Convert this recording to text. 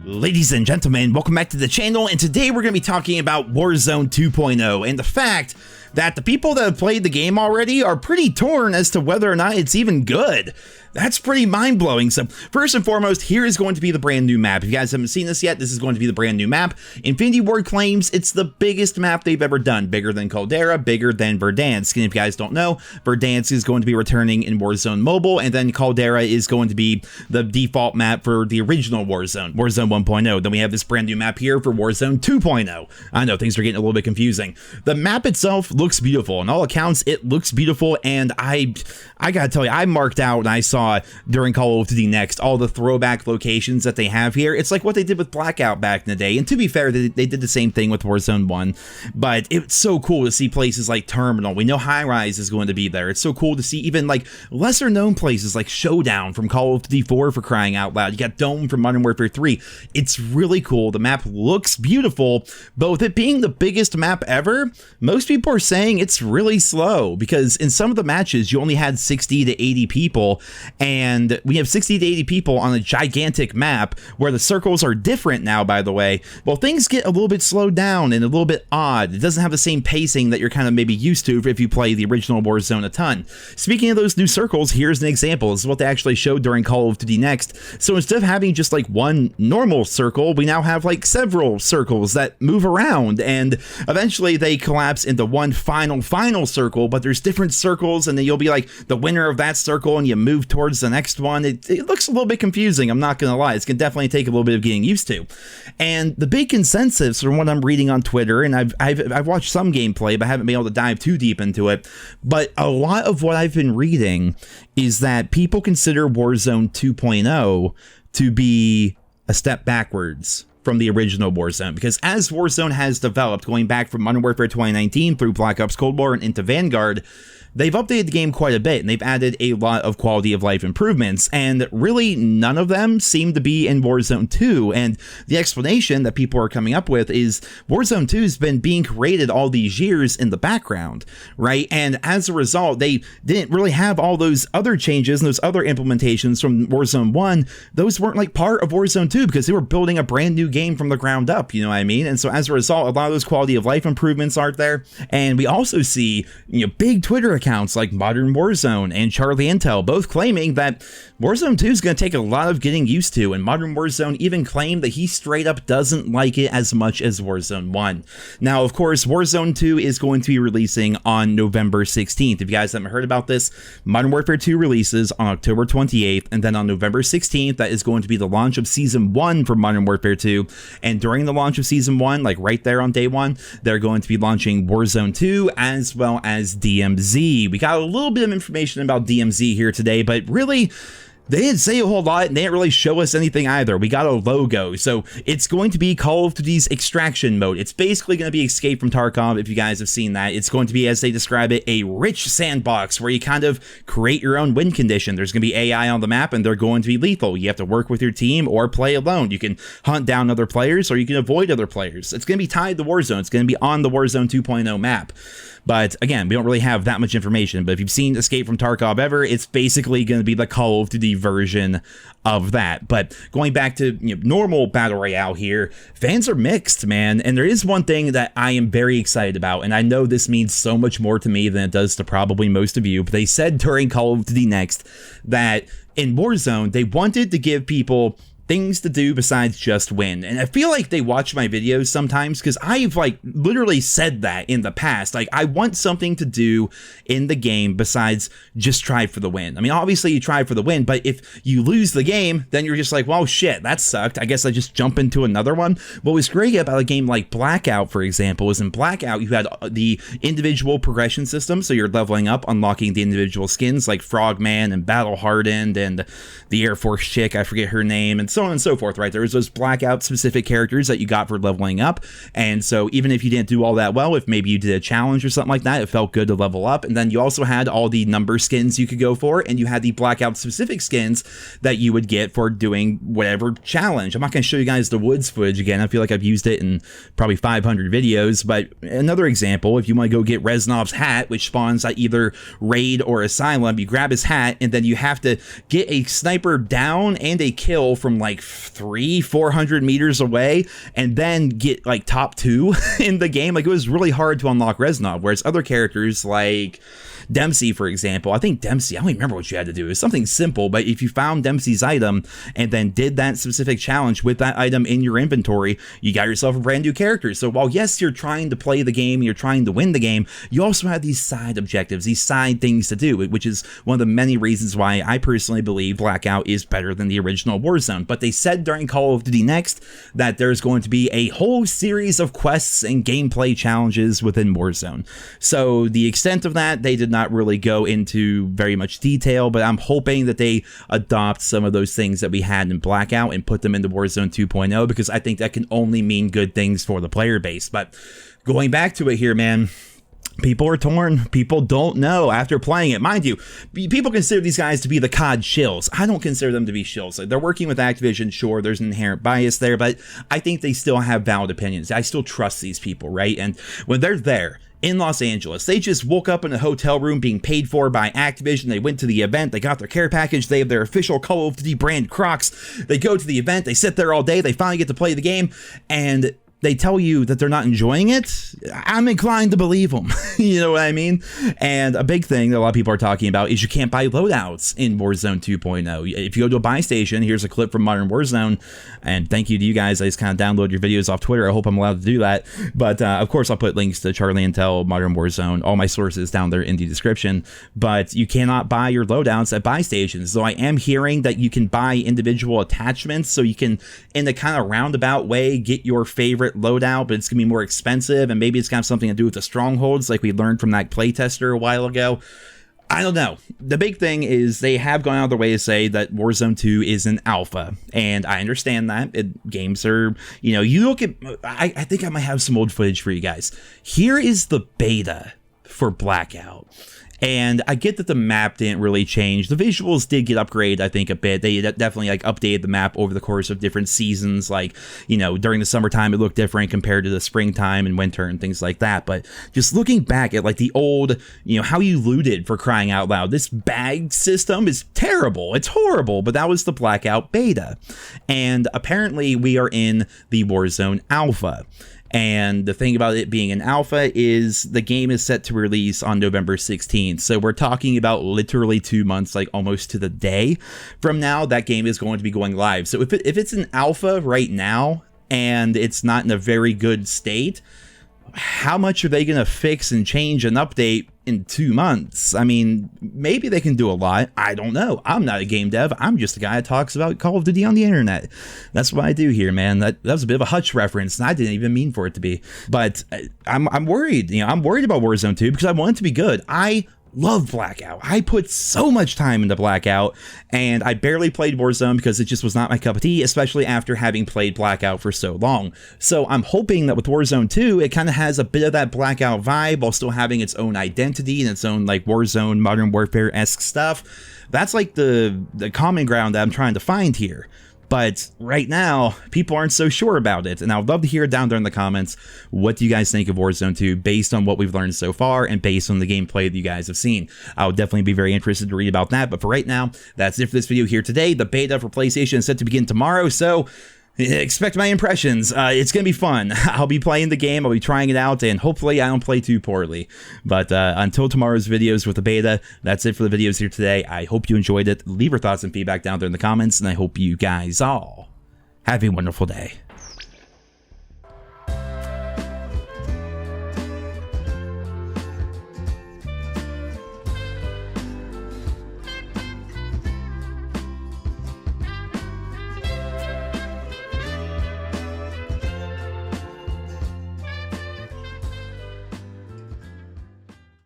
Ladies and gentlemen, welcome back to the channel, and today we're going to be talking about Warzone 2.0 and the fact that the people that have played the game already are pretty torn as to whether or not it's even good. That's pretty mind-blowing. So first and foremost, here is going to be the brand new map. If you guys haven't seen this yet, this is going to be the brand new map. Infinity Ward claims it's the biggest map they've ever done. Bigger than Caldera, bigger than Verdansk. And if you guys don't know, Verdansk is going to be returning in Warzone Mobile, and then Caldera is going to be the default map for the original Warzone, Warzone 1.0. Then we have this brand new map here for Warzone 2.0. I know things are getting a little bit confusing. The map itself looks beautiful. On all accounts, it looks beautiful, and I gotta tell you, I marked out and I saw during Call of Duty Next all the throwback locations that they have here. It's like what they did with Blackout back in the day, and to be fair, they did the same thing with Warzone 1, but it's so cool to see places like Terminal. We know High Rise is going to be there. It's so cool to see even like lesser known places like Showdown from Call of Duty 4, for crying out loud. You got Dome from Modern Warfare 3. It's really cool. The map looks beautiful, but with it being the biggest map ever, most people are saying it's really slow, because in some of the matches you only had 60 to 80 people, and we have 60 to 80 people on a gigantic map where the circles are different now, by the way. Well, things get a little bit slowed down and a little bit odd. It doesn't have the same pacing that you're kind of maybe used to if you play the original Warzone a ton. Speaking of those new circles, here's an example. This is what they actually showed during Call of Duty Next. So instead of having just like one normal circle, we now have like several circles that move around, and eventually they collapse into one final circle, but there's different circles, and then you'll be like the winner of that circle and you move towards the next one. It looks a little bit confusing, I'm not gonna lie. It's gonna definitely take a little bit of getting used to. And the big consensus from what I'm reading on Twitter, and I've watched some gameplay but haven't been able to dive too deep into it, but a lot of what I've been reading is that people consider Warzone 2.0 to be a step backwards from the original Warzone, because as Warzone has developed, going back from Modern Warfare 2019 through Black Ops Cold War and into Vanguard, they've updated the game quite a bit, and they've added a lot of quality of life improvements, and really none of them seem to be in Warzone 2. And the explanation that people are coming up with is Warzone 2 has been being created all these years in the background, right? And as a result, they didn't really have all those other changes and those other implementations from Warzone 1. Those weren't like part of Warzone 2 because they were building a brand new game from the ground up, you know what I mean? And so as a result, a lot of those quality of life improvements aren't there. And we also see, big Twitter accounts like Modern Warzone and Charlie Intel both claiming that Warzone 2 is going to take a lot of getting used to, and Modern Warzone even claimed that he straight up doesn't like it as much as Warzone 1. Now, of course, Warzone 2 is going to be releasing on November 16th. If you guys haven't heard about this, Modern Warfare 2 releases on October 28th, and then on November 16th, that is going to be the launch of Season 1 for Modern Warfare 2, and during the launch of Season 1, like right there on day 1, they're going to be launching Warzone 2 as well as DMZ. We got a little bit of information about DMZ here today, but really, they didn't say a whole lot, and they didn't really show us anything either. We got a logo, so it's going to be Call of Duty's extraction mode. It's basically going to be Escape from Tarkov, if you guys have seen that. It's going to be, as they describe it, a rich sandbox where you kind of create your own win condition. There's going to be AI on the map, and they're going to be lethal. You have to work with your team or play alone. You can hunt down other players, or you can avoid other players. It's going to be tied to Warzone. It's going to be on the Warzone 2.0 map. But again, we don't really have that much information. But if you've seen Escape from Tarkov ever, it's basically going to be the Call of Duty version of that. But going back to normal Battle Royale here, fans are mixed, man. And there is one thing that I am very excited about, and I know this means so much more to me than it does to probably most of you, but they said during Call of Duty Next that in Warzone, they wanted to give people things to do besides just win. And I feel like they watch my videos sometimes because I've like literally said that in the past. Like, I want something to do in the game besides just try for the win. I mean, obviously you try for the win, but if you lose the game, then you're just like, well, shit, that sucked. I guess I just jump into another one. What was great about a game like Blackout, for example, is in Blackout, you had the individual progression system. So you're leveling up, unlocking the individual skins like Frogman and Battle Hardened and the Air Force chick, I forget her name, and so on and so forth, right? There was those Blackout specific characters that you got for leveling up, and so even if you didn't do all that well, if maybe you did a challenge or something like that, it felt good to level up. And then you also had all the number skins you could go for, and you had the Blackout specific skins that you would get for doing whatever challenge. I'm not going to show you guys the woods footage again. I feel like I've used it in probably 500 videos, but another example, if you want to go get Reznov's hat, which spawns at either raid or asylum, you grab his hat, and then you have to get a sniper down and a kill from like 400 meters away, and then get like top 2 in the game. Like, it was really hard to unlock Reznov, whereas other characters like Dempsey, for example, I think Dempsey, I don't even remember what you had to do. It was something simple, but if you found Dempsey's item and then did that specific challenge with that item in your inventory, you got yourself a brand new character. So while yes, you're trying to play the game, you're trying to win the game, you also have these side objectives, these side things to do, which is one of the many reasons why I personally believe Blackout is better than the original Warzone. But they said during Call of Duty Next that there's going to be a whole series of quests and gameplay challenges within Warzone. So the extent of that, they did not really go into very much detail, but I'm hoping that they adopt some of those things that we had in Blackout and put them into Warzone 2.0, because I think that can only mean good things for the player base. But going back to it here, man, people are torn. People don't know after playing it. Mind you, people consider these guys to be the Cod Chills. I don't consider them to be shills. They're working with Activision. Sure, there's an inherent bias there, but I think they still have valid opinions. I still trust these people, right? And when they're there in Los Angeles, they just woke up in a hotel room being paid for by Activision. They went to the event, they got their care package, they have their official Call of Duty brand Crocs. They go to the event, they sit there all day, they finally get to play the game, and they tell you that they're not enjoying it. I'm inclined to believe them. You know what I mean? And a big thing that a lot of people are talking about is you can't buy loadouts in Warzone 2.0. If you go to a buy station, here's a clip from Modern Warzone, and thank you to you guys. I just kind of download your videos off Twitter. I hope I'm allowed to do that. But of course, I'll put links to Charlie Intel, Modern Warzone, all my sources down there in the description. But you cannot buy your loadouts at buy stations. So I am hearing that you can buy individual attachments, so you can, in a kind of roundabout way, get your favorite loadout, but it's gonna be more expensive, and maybe it's got something to do with the strongholds like we learned from that playtester a while ago. I don't know. The big thing is they have gone out of their way to say that Warzone 2 is an alpha, and I understand that. Games are, you know, you look at, I think I might have some old footage for you guys. Here is the beta for Blackout. And I get that the map didn't really change. The visuals did get upgraded, I think, a bit. They definitely like updated the map over the course of different seasons. Like, you know, during the summertime, it looked different compared to the springtime and winter and things like that. But just looking back at like the old, you know, how you looted, for crying out loud. This bag system is terrible. It's horrible. But that was the Blackout Beta. And apparently we are in the Warzone Alpha. And the thing about it being an alpha is the game is set to release on November 16th. So we're talking about literally 2 months, like almost to the day from now, that game is going to be going live. So if it's an alpha right now and it's not in a very good state, how much are they going to fix and change and update in 2 months? I mean, maybe they can do a lot. I don't know. I'm not a game dev. I'm just a guy that talks about Call of Duty on the internet. That's what I do here, man. That was a bit of a Hutch reference, and I didn't even mean for it to be. But I'm worried. You know, I'm worried about Warzone 2 because I want it to be good. I love Blackout. I put so much time into Blackout, and I barely played Warzone because it just was not my cup of tea, especially after having played Blackout for so long. So I'm hoping that with Warzone 2, it kind of has a bit of that Blackout vibe while still having its own identity and its own like Warzone, Modern Warfare-esque stuff. That's like the common ground that I'm trying to find here. But right now, people aren't so sure about it, and I would love to hear down there in the comments, what do you guys think of Warzone 2 based on what we've learned so far and based on the gameplay that you guys have seen? I would definitely be very interested to read about that, but for right now, that's it for this video here today. The beta for PlayStation is set to begin tomorrow, so expect my impressions. It's gonna be fun. I'll be playing the game, I'll be trying it out, and hopefully I don't play too poorly. But until tomorrow's videos with the beta, that's it for the videos here today. I hope you enjoyed it. Leave your thoughts and feedback down there in the comments, and I hope you guys all have a wonderful day.